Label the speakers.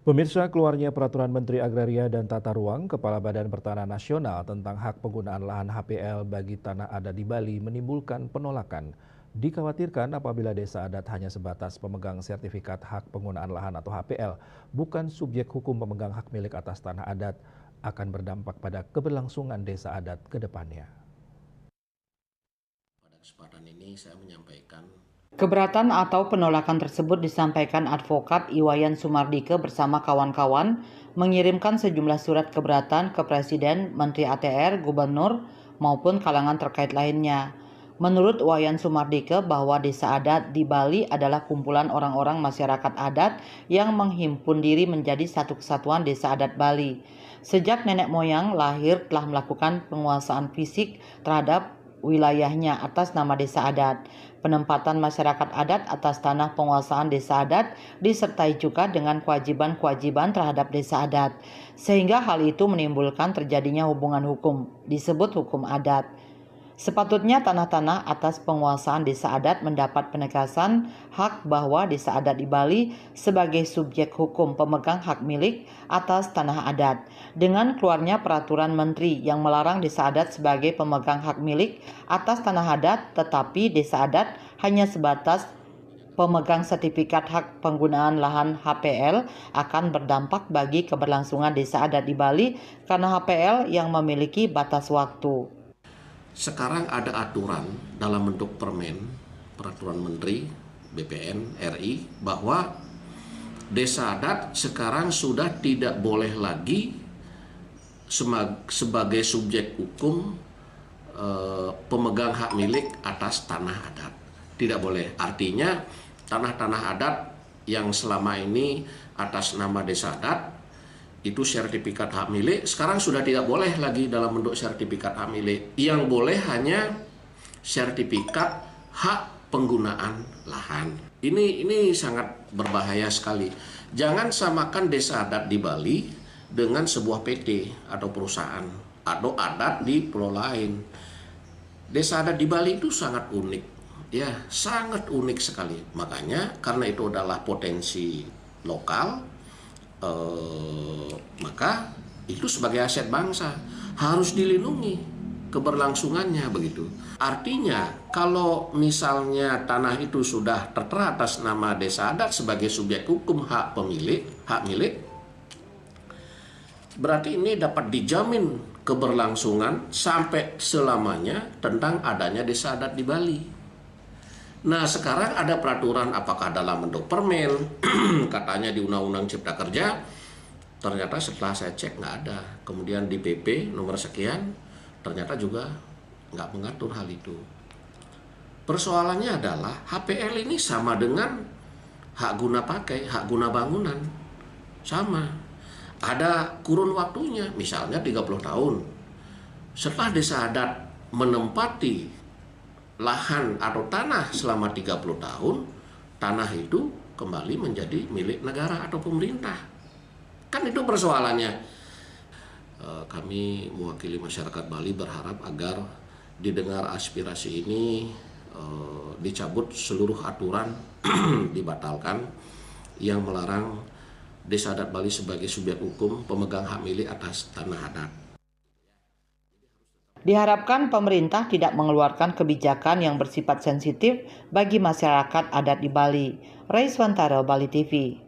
Speaker 1: Pemirsa, keluarnya Peraturan Menteri Agraria dan Tata Ruang Kepala Badan Pertanahan Nasional tentang hak penggunaan lahan HPL bagi tanah adat di Bali menimbulkan penolakan. Dikhawatirkan apabila desa adat hanya sebatas pemegang sertifikat hak penggunaan lahan atau HPL, bukan subjek hukum pemegang hak milik atas tanah adat, akan berdampak pada keberlangsungan desa adat ke depannya.
Speaker 2: Pada kesempatan ini saya menyampaikan
Speaker 3: Keberatan atau penolakan tersebut disampaikan Advokat Iwayan Sumardike bersama kawan-kawan mengirimkan sejumlah surat keberatan ke Presiden, Menteri ATR, Gubernur, maupun kalangan terkait lainnya. Menurut Iwayan Sumardike bahwa desa adat di Bali adalah kumpulan orang-orang masyarakat adat yang menghimpun diri menjadi satu kesatuan desa adat Bali. Sejak nenek moyang lahir telah melakukan penguasaan fisik terhadap wilayahnya atas nama desa adat. Penempatan masyarakat adat atas tanah penguasaan desa adat disertai juga dengan kewajiban-kewajiban terhadap desa adat, sehingga hal itu menimbulkan terjadinya hubungan hukum, disebut hukum adat. Sepatutnya tanah-tanah atas penguasaan desa adat mendapat penegasan hak bahwa desa adat di Bali sebagai subjek hukum pemegang hak milik atas tanah adat. Dengan keluarnya peraturan menteri yang melarang desa adat sebagai pemegang hak milik atas tanah adat, tetapi desa adat hanya sebatas pemegang sertifikat hak penggunaan lahan HPL akan berdampak bagi keberlangsungan desa adat di Bali karena HPL yang memiliki batas waktu.
Speaker 2: sekarang ada aturan dalam bentuk peraturan Menteri BPN RI bahwa desa adat sekarang sudah tidak boleh lagi sebagai subjek hukum pemegang hak milik atas tanah adat. Tidak boleh. Artinya tanah-tanah adat yang selama ini atas nama desa adat itu sertifikat hak milik sekarang sudah tidak boleh lagi dalam bentuk sertifikat hak milik. Yang boleh hanya sertifikat hak penggunaan lahan. Ini sangat berbahaya sekali. Jangan samakan desa adat di Bali dengan sebuah PT atau perusahaan atau adat di pulau lain. Desa adat di Bali itu sangat unik, ya sangat unik sekali. Makanya karena itu adalah potensi lokal, maka itu sebagai aset bangsa harus dilindungi keberlangsungannya begitu. Artinya kalau misalnya tanah itu sudah tertera atas nama desa adat sebagai subjek hukum hak milik, berarti ini dapat dijamin keberlangsungan sampai selamanya tentang adanya desa adat di Bali. Nah sekarang ada peraturan apakah dalam bentuk permen, katanya di Undang-Undang Cipta Kerja, ternyata setelah saya cek nggak ada. Kemudian di PP nomor sekian, ternyata juga nggak mengatur hal itu. Persoalannya adalah HPL ini sama dengan hak guna pakai, hak guna bangunan. Sama. Ada kurun waktunya, misalnya 30 tahun. Setelah desa adat menempati lahan atau tanah selama 30 tahun, tanah itu kembali menjadi milik negara atau pemerintah. Kan itu persoalannya. Kami mewakili masyarakat Bali berharap agar didengar aspirasi ini, dicabut seluruh aturan, dibatalkan yang melarang desa adat Bali sebagai subjek hukum pemegang hak milik atas tanah adat.
Speaker 3: Diharapkan pemerintah tidak mengeluarkan kebijakan yang bersifat sensitif bagi masyarakat adat di Bali. Raiswantara, Bali TV.